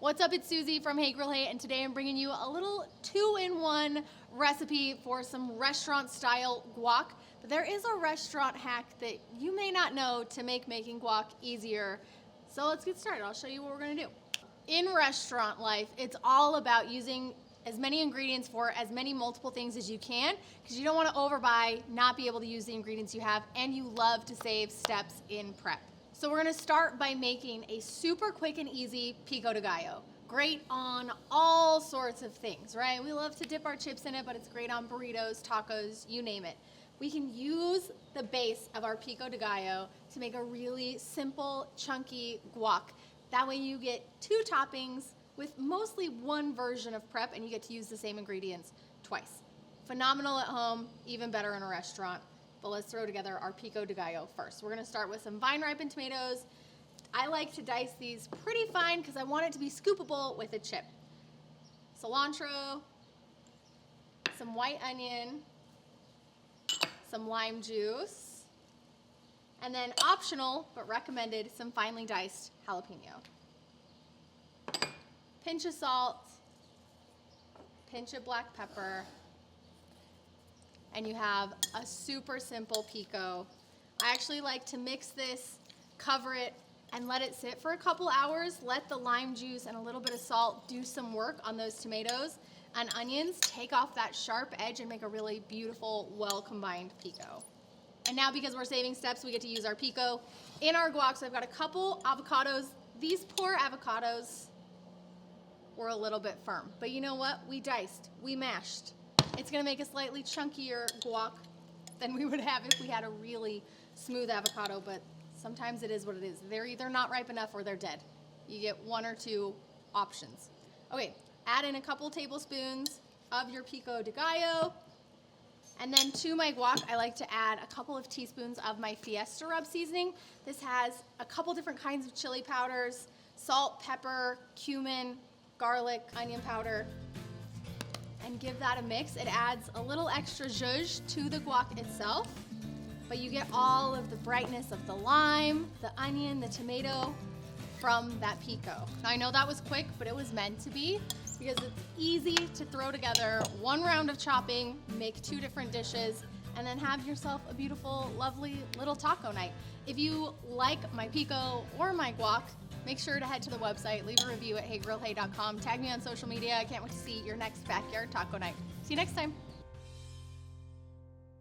What's up, it's Susie from Hey Grill Hey, and today I'm bringing you a little 2-in-1 recipe for some restaurant style guac. But there is a restaurant hack that you may not know to make making guac easier. So let's get started. I'll show you what we're gonna do. In restaurant life, it's all about using as many ingredients for as many multiple things as you can, because you don't want to overbuy, not be able to use the ingredients you have, and you love to save steps in prep. So we're gonna start by making a super quick and easy Pico de Gallo. Great on all sorts of things, right? We love to dip our chips in it, but it's great on burritos, tacos, you name it. We can use the base of our Pico de Gallo to make a really simple, chunky guac. That way you get 2 toppings with mostly one version of prep, and you get to use the same ingredients twice. Phenomenal at home, even better in a restaurant. But let's throw together our Pico de Gallo first. We're gonna start with some vine-ripened tomatoes. I like to dice these pretty fine because I want it to be scoopable with a chip. Cilantro, some white onion, some lime juice, and then optional, but recommended, some finely diced jalapeno. Pinch of salt, pinch of black pepper, and you have a super simple pico. I actually like to mix this, cover it, and let it sit for a couple hours. Let the lime juice and a little bit of salt do some work on those tomatoes and onions, take off that sharp edge and make a really beautiful, well-combined pico. And now, because we're saving steps, we get to use our pico in our guac. So I've got a couple avocados. These poor avocados were a little bit firm, but you know what? We diced, we mashed. It's gonna make a slightly chunkier guac than we would have if we had a really smooth avocado, but sometimes it is what it is. They're either not ripe enough or they're dead. You get 1 or 2 options. Okay, add in a couple tablespoons of your Pico de Gallo. And then to my guac, I like to add a couple of teaspoons of my Fiesta rub seasoning. This has a couple different kinds of chili powders, salt, pepper, cumin, garlic, onion powder, and give that a mix. It adds a little extra zhuzh to the guac itself, but you get all of the brightness of the lime, the onion, the tomato from that pico. Now I know that was quick, but it was meant to be because it's easy to throw together 1 round of chopping, make 2 different dishes, and then have yourself a beautiful, lovely little taco night. If you like my pico or my guac, make sure to head to the website, leave a review at heygrillhey.com, tag me on social media. I can't wait to see your next backyard taco night. See you next time.